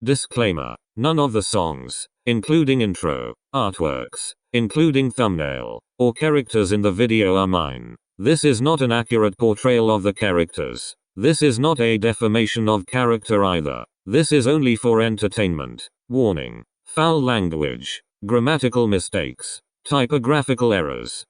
Disclaimer. None of the songs, including intro, artworks, including thumbnail, or characters in the video are mine. This is not an accurate portrayal of the characters. This is not a defamation of character either. This is only for entertainment. Warning. Foul language, grammatical mistakes, typographical errors.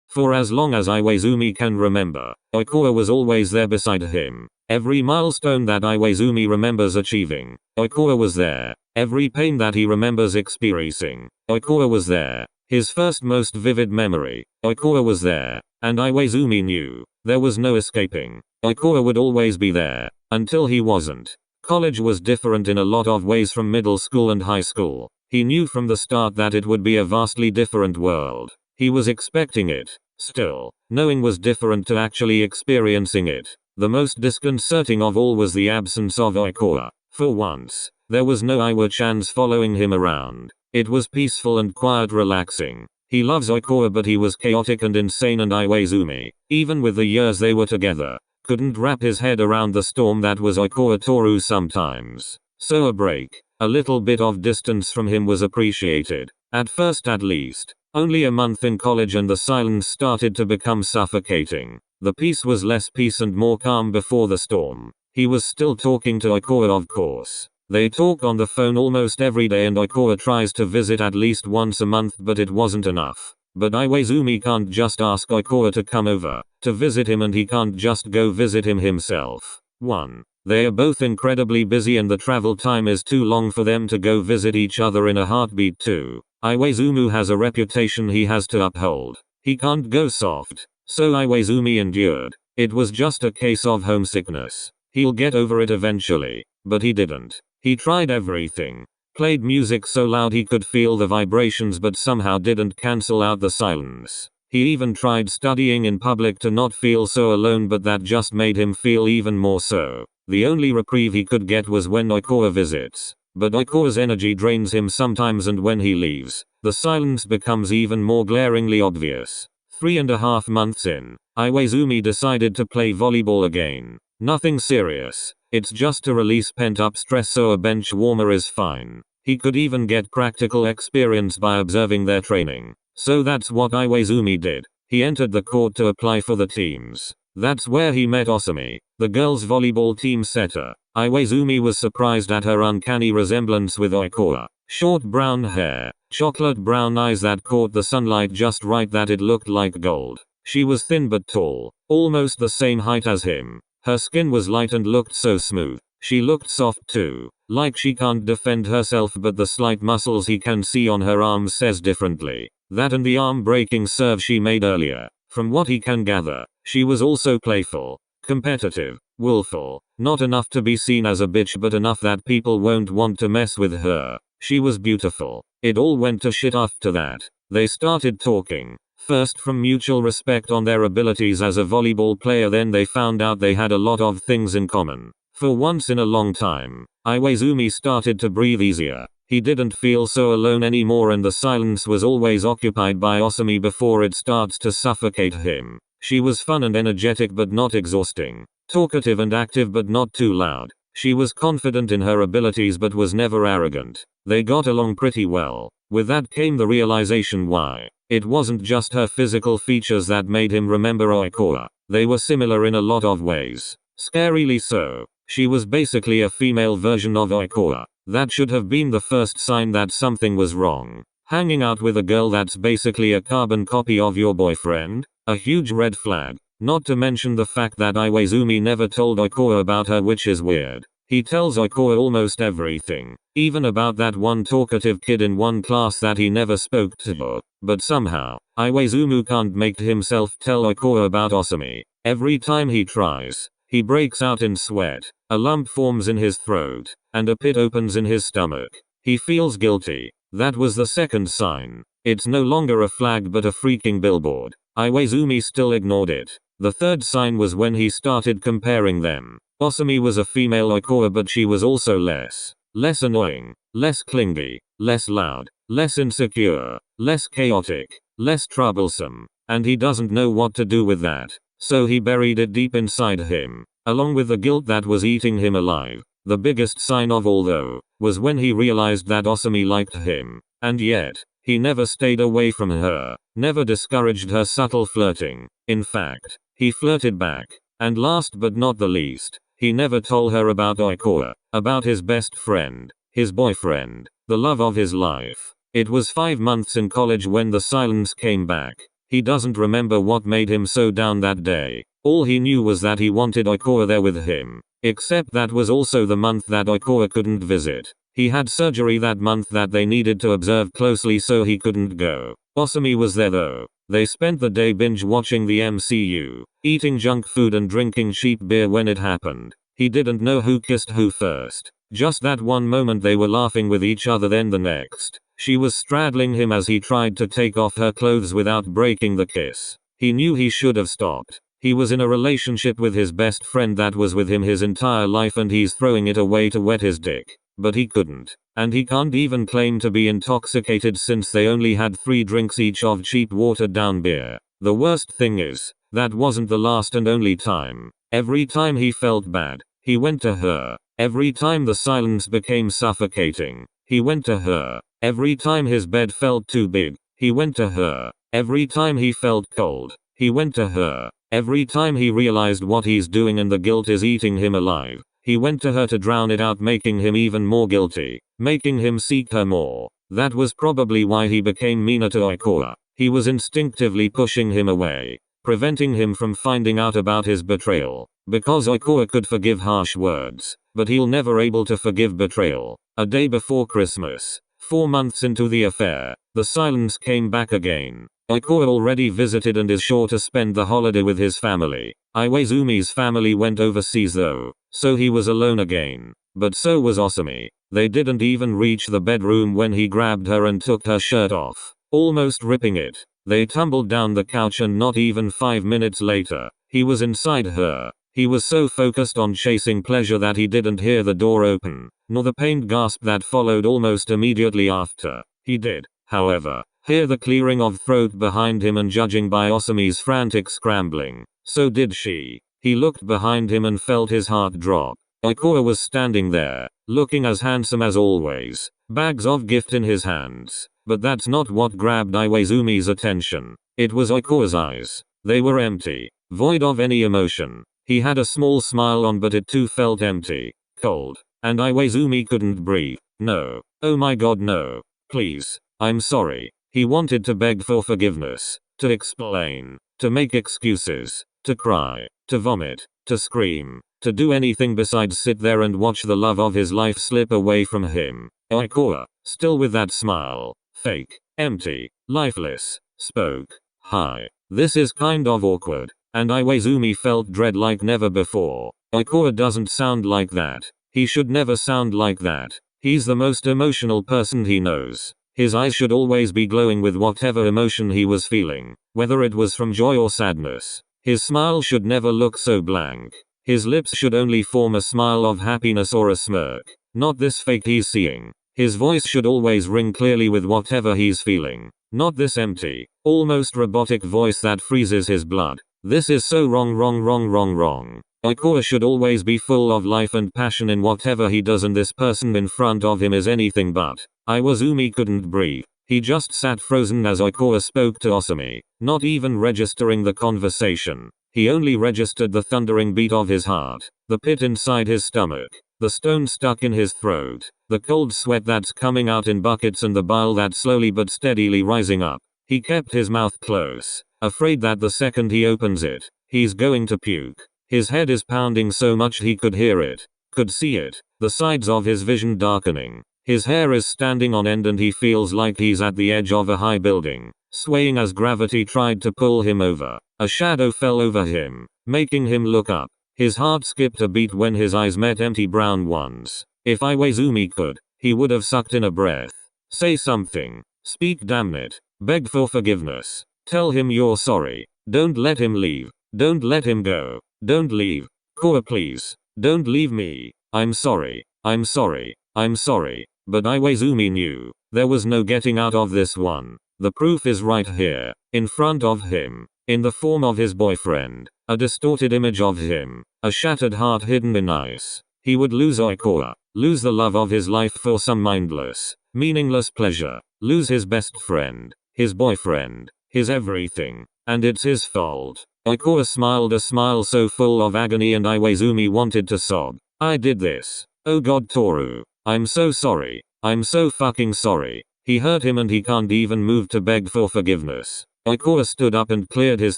For as long as Iwaizumi can remember, Oikawa was always there beside him. Every milestone that Iwaizumi remembers achieving, Oikawa was there. Every pain that he remembers experiencing, Oikawa was there. His first most vivid memory, Oikawa was there. And Iwaizumi knew, there was no escaping. Oikawa would always be there, until he wasn't. College was different in a lot of ways from middle school and high school. He knew from the start that it would be a vastly different world. He was expecting it. Still, knowing was different to actually experiencing it. The most disconcerting of all was the absence of Oikawa. For once, there was no Iwa-chan's following him around. It was peaceful and quiet, relaxing. He loves Oikawa, but he was chaotic and insane, and Iwaizumi, even with the years they were together, couldn't wrap his head around the storm that was Oikawa Toru sometimes. So a break, a little bit of distance from him was appreciated. At first at least. Only a month in college and the silence started to become suffocating. The peace was less peace and more calm before the storm. He was still talking to Oikawa, of course. They talk on the phone almost every day, and Oikawa tries to visit at least once a month, but it wasn't enough. But Iwaizumi can't just ask Oikawa to come over to visit him, and he can't just go visit him himself. 1. They are both incredibly busy and the travel time is too long for them to go visit each other in a heartbeat. 2. Iwaizumi has a reputation he has to uphold. He can't go soft. So Iwaizumi endured. It was just a case of homesickness. He'll get over it eventually. But he didn't. He tried everything. Played music so loud he could feel the vibrations, but somehow didn't cancel out the silence. He even tried studying in public to not feel so alone, but that just made him feel even more so. The only reprieve he could get was when Oikawa visits. But Oikawa's energy drains him sometimes, and when he leaves, the silence becomes even more glaringly obvious. 3.5 months in, Iwaizumi decided to play volleyball again. Nothing serious. It's just to release pent-up stress, so a bench warmer is fine. He could even get practical experience by observing their training. So that's what Iwaizumi did. He entered the court to apply for the teams. That's where he met Osumi, the girls' volleyball team setter. Iwaizumi was surprised at her uncanny resemblance with Oikawa. Short brown hair, chocolate brown eyes that caught the sunlight just right that it looked like gold. She was thin but tall, almost the same height as him. Her skin was light and looked so smooth. She looked soft too, like she can't defend herself, but the slight muscles he can see on her arms says differently. That and the arm-breaking serve she made earlier. From what he can gather, she was also playful, competitive, willful, not enough to be seen as a bitch, but enough that people won't want to mess with her. She was beautiful. It all went to shit after that. They started talking. First from mutual respect on their abilities as a volleyball player, then they found out they had a lot of things in common. For once in a long time, Iwaizumi started to breathe easier. He didn't feel so alone anymore, and the silence was always occupied by Osumi before it starts to suffocate him. She was fun and energetic but not exhausting. Talkative and active but not too loud. She was confident in her abilities but was never arrogant. They got along pretty well. With that came the realization why. It wasn't just her physical features that made him remember Oikawa. They were similar in a lot of ways. Scarily so. She was basically a female version of Oikawa. That should have been the first sign that something was wrong. Hanging out with a girl that's basically a carbon copy of your boyfriend? A huge red flag. Not to mention the fact that Iwaizumi never told Oikawa about her, which is weird. He tells Oikawa almost everything. Even about that one talkative kid in one class that he never spoke to. But somehow, Iwaizumi can't make himself tell Oikawa about Osumi. Every time he tries, he breaks out in sweat. A lump forms in his throat, and a pit opens in his stomach. He feels guilty. That was the second sign. It's no longer a flag but a freaking billboard. Iwaizumi still ignored it. The third sign was when he started comparing them. Osumi was a female Oikawa, but she was also less annoying, less clingy, less loud, less insecure, less chaotic, less troublesome. And he doesn't know what to do with that. So he buried it deep inside him, along with the guilt that was eating him alive. The biggest sign of all though, was when he realized that Osumi liked him. And yet, he never stayed away from her, never discouraged her subtle flirting. In fact, he flirted back. And last but not the least, he never told her about Oikawa, about his best friend, his boyfriend, the love of his life. It was 5 months in college when the silence came back. He doesn't remember what made him so down that day. All he knew was that he wanted Oikawa there with him. Except that was also the month that Oikawa couldn't visit. He had surgery that month that they needed to observe closely, so he couldn't go. Osumi was there though. They spent the day binge watching the MCU, eating junk food and drinking cheap beer when it happened. He didn't know who kissed who first. Just that one moment they were laughing with each other, then the next, she was straddling him as he tried to take off her clothes without breaking the kiss. He knew he should have stopped. He was in a relationship with his best friend that was with him his entire life, and he's throwing it away to wet his dick. But he couldn't. And he can't even claim to be intoxicated since they only had 3 drinks each of cheap watered down beer. The worst thing is, that wasn't the last and only time. Every time he felt bad, he went to her. Every time the silence became suffocating, he went to her. Every time his bed felt too big, he went to her. Every time he felt cold, he went to her. Every time he realized what he's doing and the guilt is eating him alive, he went to her to drown it out, making him even more guilty, making him seek her more. That was probably why he became meaner to Oikawa. He was instinctively pushing him away, preventing him from finding out about his betrayal. Because Oikawa could forgive harsh words, but he'll never able to forgive betrayal. A day before Christmas, 4 months into the affair, the silence came back again. Oikawa already visited and is sure to spend the holiday with his family. Iwaizumi's family went overseas though, so he was alone again. But so was Osumi. They didn't even reach the bedroom when he grabbed her and took her shirt off, almost ripping it. They tumbled down the couch, and not even 5 minutes later, he was inside her. He was so focused on chasing pleasure that he didn't hear the door open, nor the pained gasp that followed almost immediately after. He did, however, hear the clearing of throat behind him, and judging by Osumi's frantic scrambling, so did she. He looked behind him and felt his heart drop. Oikawa was standing there, looking as handsome as always, bags of gift in his hands. But that's not what grabbed Iwaizumi's attention. It was Oikawa's eyes. They were empty, void of any emotion. He had a small smile on, but it too felt empty, cold, and Iwaizumi couldn't breathe. No. Oh my god, no. Please. I'm sorry. He wanted to beg for forgiveness, to explain, to make excuses, to cry, to vomit, to scream, to do anything besides sit there and watch the love of his life slip away from him. Oikawa, still with that smile, fake, empty, lifeless, spoke. Hi. This is kind of awkward. And Iwaizumi felt dread like never before. Oikawa doesn't sound like that. He should never sound like that. He's the most emotional person he knows. His eyes should always be glowing with whatever emotion he was feeling, whether it was from joy or sadness. His smile should never look so blank. His lips should only form a smile of happiness or a smirk, not this fake he's seeing. His voice should always ring clearly with whatever he's feeling, not this empty, almost robotic voice that freezes his blood. This is so wrong. Oikawa should always be full of life and passion in whatever he does, and this person in front of him is anything but. Iwaizumi couldn't breathe. He just sat frozen as Oikawa spoke to Osumi, not even registering the conversation. He only registered the thundering beat of his heart, the pit inside his stomach, the stone stuck in his throat, the cold sweat that's coming out in buckets, and the bile that's slowly but steadily rising up. He kept his mouth close, afraid that the second he opens it, he's going to puke. His head is pounding so much he could hear it, could see it, the sides of his vision darkening. His hair is standing on end and he feels like he's at the edge of a high building, swaying as gravity tried to pull him over. A shadow fell over him, making him look up. His heart skipped a beat when his eyes met empty brown ones. If Iwaizumi could, he would have sucked in a breath. Say something. Speak, damn it. Beg for forgiveness. Tell him you're sorry. Don't let him leave. Don't let him go. Don't leave. Koa, please. Don't leave me. I'm sorry. I'm sorry. I'm sorry. But Iwaizumi knew. There was no getting out of this one. The proof is right here, in front of him, in the form of his boyfriend. A distorted image of him. A shattered heart hidden in ice. He would lose Oikoa, lose the love of his life for some mindless, meaningless pleasure, lose his best friend, his boyfriend, his everything, and it's his fault. Oikoa smiled a smile so full of agony and Iwaizumi wanted to sob. I did this. Oh god Toru. I'm so sorry. I'm so fucking sorry. He hurt him and he can't even move to beg for forgiveness. Oikoa stood up and cleared his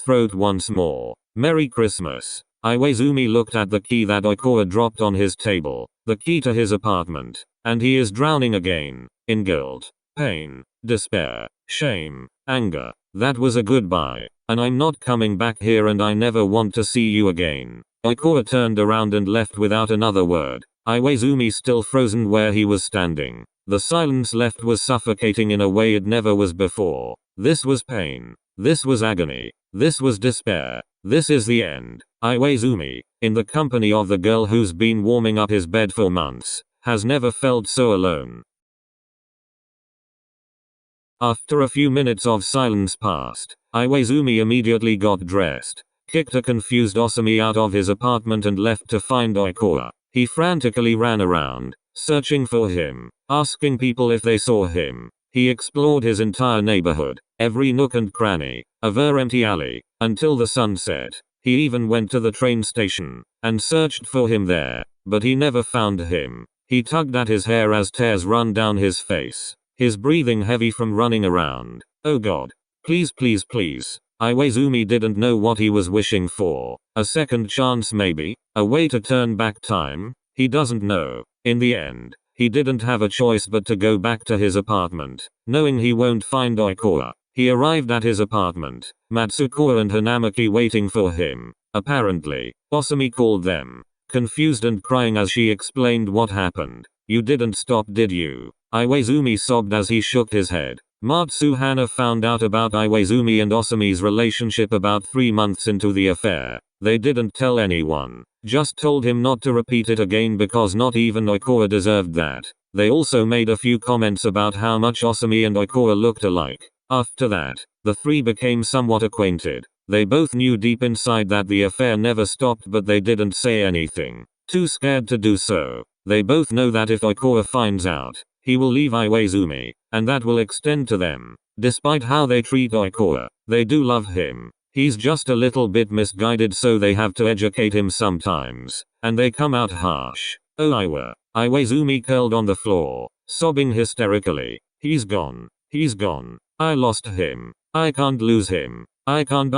throat once more. Merry Christmas. Iwaizumi looked at the key that Oikoa dropped on his table, the key to his apartment, and he is drowning again, in guilt, pain, despair, shame, anger. That was a goodbye, and I'm not coming back here and I never want to see you again. Oikoa turned around and left without another word. Iwaizumi still frozen where he was standing. The silence left was suffocating in a way it never was before. This was pain. This was agony. This was despair. This is the end. Iwaizumi, in the company of the girl who's been warming up his bed for months, has never felt so alone. After a few minutes of silence passed, Iwaizumi immediately got dressed, kicked a confused Osumi out of his apartment and left to find Oikoa. He frantically ran around, searching for him, asking people if they saw him. He explored his entire neighborhood, every nook and cranny, every empty alley, until the sun set. He even went to the train station, and searched for him there, but he never found him. He tugged at his hair as tears run down his face, his breathing heavy from running around. Oh god. Please please please. Iwaizumi didn't know what he was wishing for. A second chance maybe? A way to turn back time? He doesn't know. In the end, he didn't have a choice but to go back to his apartment, knowing he won't find Oikoa. He arrived at his apartment, Matsuko and Hanamaki waiting for him. Apparently, Osumi called them, confused and crying as she explained what happened. You didn't stop, did you? Iwaizumi sobbed as he shook his head. Matsuhana found out about Iwaizumi and Osumi's relationship about 3 months into the affair. They didn't tell anyone, just told him not to repeat it again because not even Oikoa deserved that. They also made a few comments about how much Osumi and Oikoa looked alike. After that, the three became somewhat acquainted. They both knew deep inside that the affair never stopped, but they didn't say anything, too scared to do so. They both know that if Oikoa finds out, he will leave Iwaizumi, and that will extend to them. Despite how they treat Oikoa, they do love him. He's just a little bit misguided, so they have to educate him sometimes, and they come out harsh. Oh Iwa. Iwaizumi curled on the floor, sobbing hysterically. He's gone. He's gone. I lost him. I can't lose him. I can't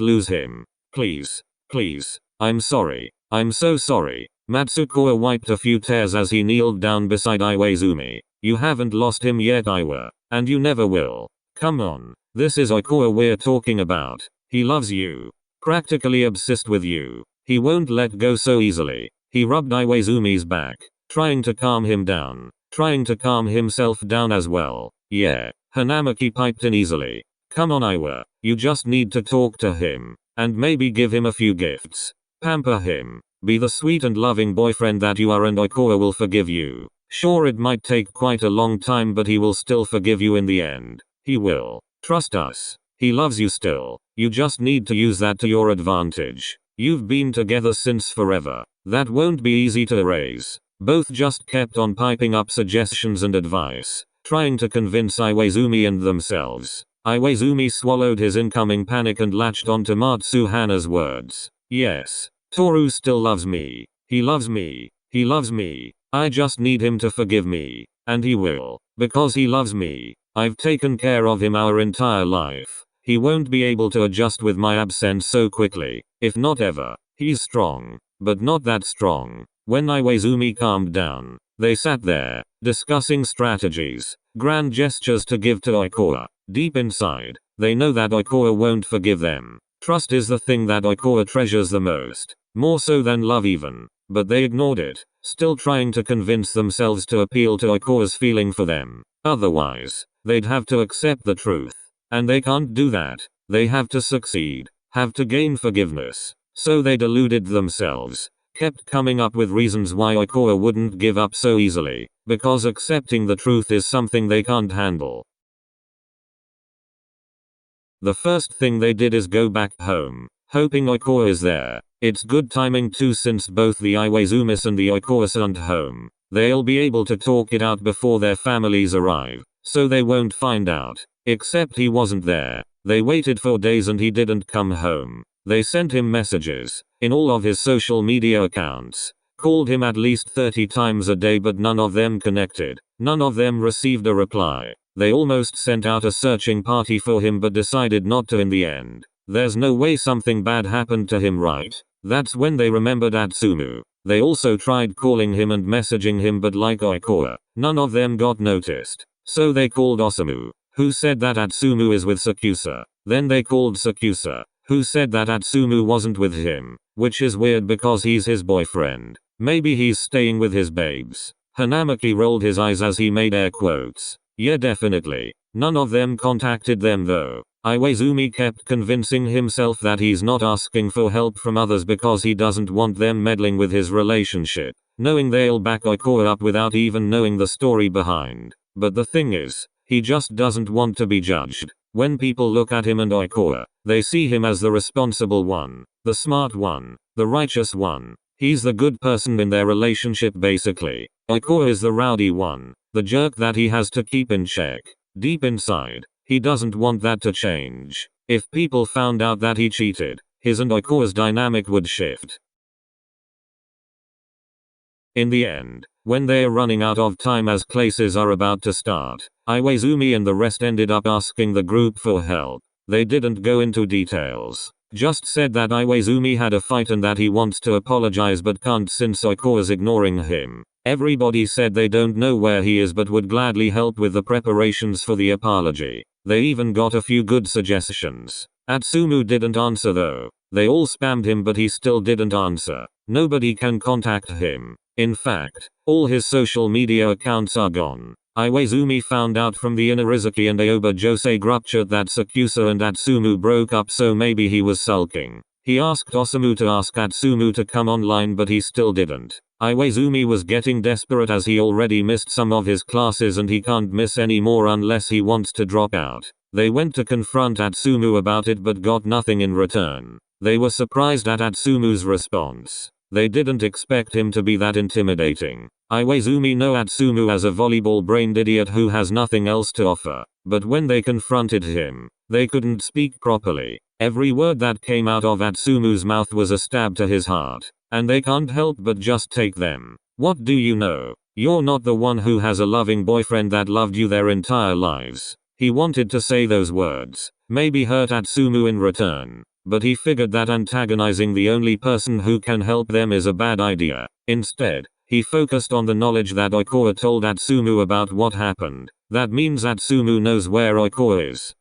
lose him. Please. Please. I'm sorry. I'm so sorry. Matsuko wiped a few tears as he kneeled down beside Iwaizumi. You haven't lost him yet, Iwa. And you never will. Come on. This is Oikoa we're talking about. He loves you. Practically obsessed with you. He won't let go so easily. He rubbed Iwaizumi's back, trying to calm him down. Trying to calm himself down as well. Yeah. Hanamaki piped in easily. Come on Iwa. You just need to talk to him. And maybe give him a few gifts. Pamper him. Be the sweet and loving boyfriend that you are, and Oikoa will forgive you. Sure, it might take quite a long time, but he will still forgive you in the end. He will. Trust us. He loves you still. You just need to use that to your advantage. You've been together since forever. That won't be easy to erase. Both just kept on piping up suggestions and advice, trying to convince Iwaizumi and themselves. Iwaizumi swallowed his incoming panic and latched onto Matsuhana's words. Yes. Toru still loves me. He loves me. He loves me. I just need him to forgive me. And he will. Because he loves me. I've taken care of him our entire life. He won't be able to adjust with my absence so quickly, if not ever. He's strong, but not that strong. When Iwaizumi calmed down, they sat there, discussing strategies, grand gestures to give to Oikoa. Deep inside, they know that Oikoa won't forgive them. Trust is the thing that Oikoa treasures the most, more so than love even. But they ignored it, still trying to convince themselves to appeal to Oikoa's feeling for them. Otherwise, they'd have to accept the truth. And they can't do that. They have to succeed, have to gain forgiveness. So they deluded themselves, kept coming up with reasons why Oikoa wouldn't give up so easily, because accepting the truth is something they can't handle. The first thing they did is go back home, hoping Oikoa is there. It's good timing too, since both the Iwazumis and the Oikoas aren't home. They'll be able to talk it out before their families arrive, so they won't find out. Except he wasn't there. They waited for days and he didn't come home. They sent him messages in all of his social media accounts, called him at least 30 times a day, but none of them connected. None of them received a reply. They almost sent out a searching party for him but decided not to in the end. There's no way something bad happened to him, right? That's when they remembered Atsumu. They also tried calling him and messaging him, but like Oikoa, none of them got noticed. So they called Osamu, who said that Atsumu is with Sakusa. Then they called Sakusa, who said that Atsumu wasn't with him, which is weird because he's his boyfriend. Maybe he's staying with his babes. Hanamaki rolled his eyes as he made air quotes. Yeah, definitely. None of them contacted them though. Iwaizumi kept convincing himself that he's not asking for help from others because he doesn't want them meddling with his relationship, knowing they'll back Oikoa up without even knowing the story behind. But the thing is, he just doesn't want to be judged. When people look at him and Oikoa, they see him as the responsible one, the smart one, the righteous one. He's the good person in their relationship basically. Oikoa is the rowdy one, the jerk that he has to keep in check. Deep inside, he doesn't want that to change. If people found out that he cheated, his and Oikoa's dynamic would shift. In the end, when they're running out of time as classes are about to start, Iwaizumi and the rest ended up asking the group for help. They didn't go into details, just said that Iwaizumi had a fight and that he wants to apologize but can't since Oikoa's ignoring him. Everybody said they don't know where he is but would gladly help with the preparations for the apology. They even got a few good suggestions. Atsumu didn't answer though. They all spammed him but he still didn't answer. Nobody can contact him. In fact, all his social media accounts are gone. Iwaizumi found out from the Inarizaki and Aoba Josei group chat that Sakusa and Atsumu broke up, so maybe he was sulking. He asked Osamu to ask Atsumu to come online but he still didn't. Iwaizumi was getting desperate as he already missed some of his classes and he can't miss any more unless he wants to drop out. They went to confront Atsumu about it but got nothing in return. They were surprised at Atsumu's response. They didn't expect him to be that intimidating. Iwaizumi know Atsumu as a volleyball-brained idiot who has nothing else to offer. But when they confronted him, they couldn't speak properly. Every word that came out of Atsumu's mouth was a stab to his heart. And they can't help but just take them. What do you know? You're not the one who has a loving boyfriend that loved you their entire lives. He wanted to say those words, maybe hurt Atsumu in return. But he figured that antagonizing the only person who can help them is a bad idea. Instead, he focused on the knowledge that Oikoa told Atsumu about what happened. That means Atsumu knows where Oikoa is.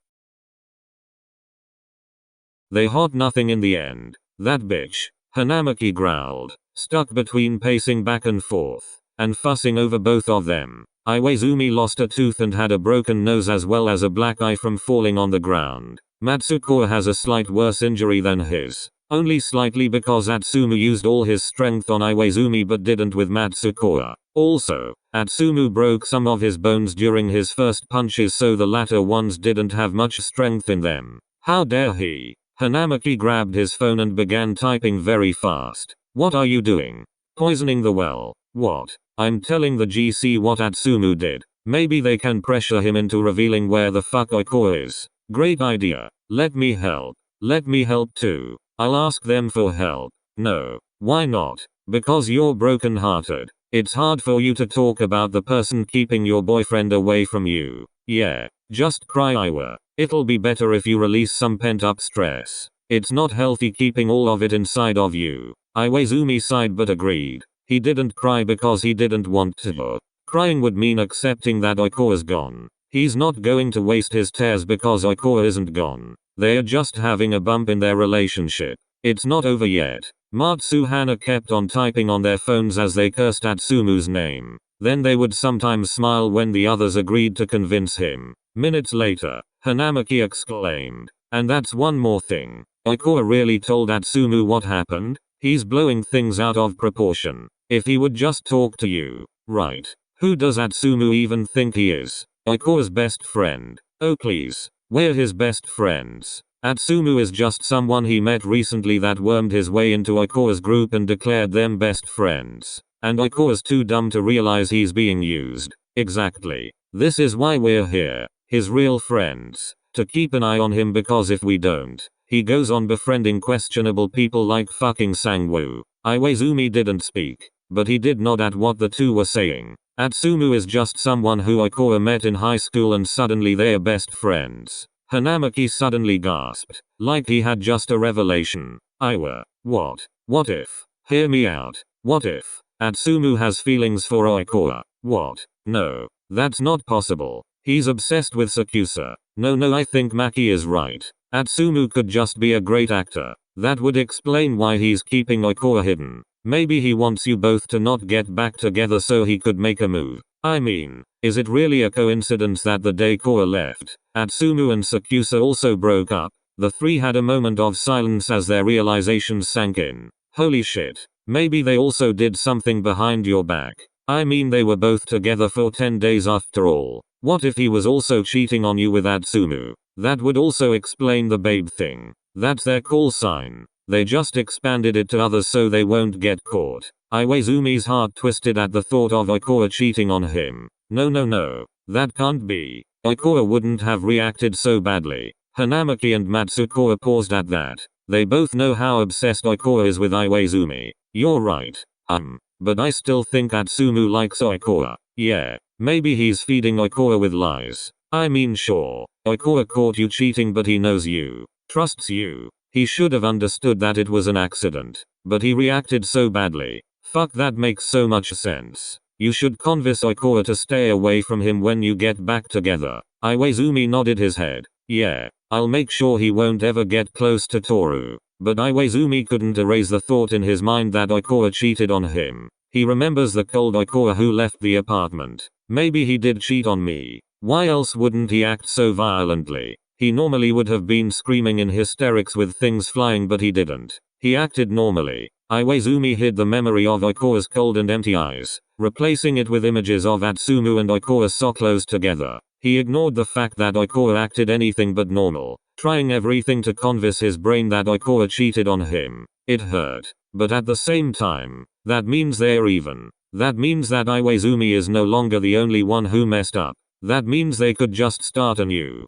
They had nothing in the end. That bitch. Hanamaki growled, stuck between pacing back and forth, and fussing over both of them. Iwaizumi lost a tooth and had a broken nose as well as a black eye from falling on the ground. Matsukoa has a slight worse injury than his. Only slightly because Atsumu used all his strength on Iwaizumi but didn't with Matsukoa. Also, Atsumu broke some of his bones during his first punches, so the latter ones didn't have much strength in them. How dare he? Hanamaki grabbed his phone and began typing very fast. What are you doing? Poisoning the well. What? I'm telling the GC what Atsumu did. Maybe they can pressure him into revealing where the fuck Oikoa is. Great idea. Let me help. Let me help too. I'll ask them for help. No. Why not? Because you're broken-hearted. It's hard for you to talk about the person keeping your boyfriend away from you. Yeah. Just cry, Iwa. It'll be better if you release some pent-up stress. It's not healthy keeping all of it inside of you. Iwaizumi sighed but agreed. He didn't cry because he didn't want to. Crying would mean accepting that Oikoa's gone. He's not going to waste his tears because Oikoa isn't gone. They're just having a bump in their relationship. It's not over yet. Matsuhana kept on typing on their phones as they cursed Atsumu's name. Then they would sometimes smile when the others agreed to convince him. Minutes later, Hanamaki exclaimed. And that's one more thing. Oikoa really told Atsumu what happened? He's blowing things out of proportion. If he would just talk to you. Right. Who does Atsumu even think he is? Oikoa's best friend. Oh please. We're his best friends. Atsumu is just someone he met recently that wormed his way into Oikawa's group and declared them best friends. And Oikawa's too dumb to realize he's being used. Exactly. This is why we're here. His real friends. To keep an eye on him, because if we don't, he goes on befriending questionable people like fucking Sangwoo. Iwaizumi didn't speak, but he did nod at what the two were saying. Atsumu is just someone who Oikawa met in high school and suddenly they're best friends. Hanamaki suddenly gasped, like he had just a revelation. Iwa, what? What if? Hear me out. What if Atsumu has feelings for Oikawa? What? No. That's not possible. He's obsessed with Sakusa. No, I think Maki is right. Atsumu could just be a great actor. That would explain why he's keeping Oikawa hidden. Maybe he wants you both to not get back together so he could make a move. I mean, is it really a coincidence that the day Koa left, Atsumu and Sakusa also broke up? The three had a moment of silence as their realizations sank in. Holy shit. Maybe they also did something behind your back. I mean, they were both together for 10 days after all. What if he was also cheating on you with Atsumu? That would also explain the babe thing. That's their call sign. They just expanded it to others so they won't get caught. Iwaizumi's heart twisted at the thought of Oikawa cheating on him. No. That can't be. Oikawa wouldn't have reacted so badly. Hanamaki and Matsukawa paused at that. They both know how obsessed Oikawa is with Iwaizumi. You're right. But I still think Atsumu likes Oikawa. Yeah. Maybe he's feeding Oikawa with lies. I mean, sure. Oikawa caught you cheating, but he knows you. Trusts you. He should have understood that it was an accident. But he reacted so badly. Fuck, that makes so much sense. You should convince Oikawa to stay away from him when you get back together. Iwaizumi nodded his head. Yeah, I'll make sure he won't ever get close to Toru. But Iwaizumi couldn't erase the thought in his mind that Oikawa cheated on him. He remembers the cold Oikawa who left the apartment. Maybe he did cheat on me. Why else wouldn't he act so violently? He normally would have been screaming in hysterics with things flying, but he didn't. He acted normally. Iwaizumi hid the memory of Oikawa's cold and empty eyes, replacing it with images of Atsumu and Oikawa so close together. He ignored the fact that Oikawa acted anything but normal, trying everything to convince his brain that Oikawa cheated on him. It hurt. But at the same time, that means they're even. That means that Iwaizumi is no longer the only one who messed up. That means they could just start anew.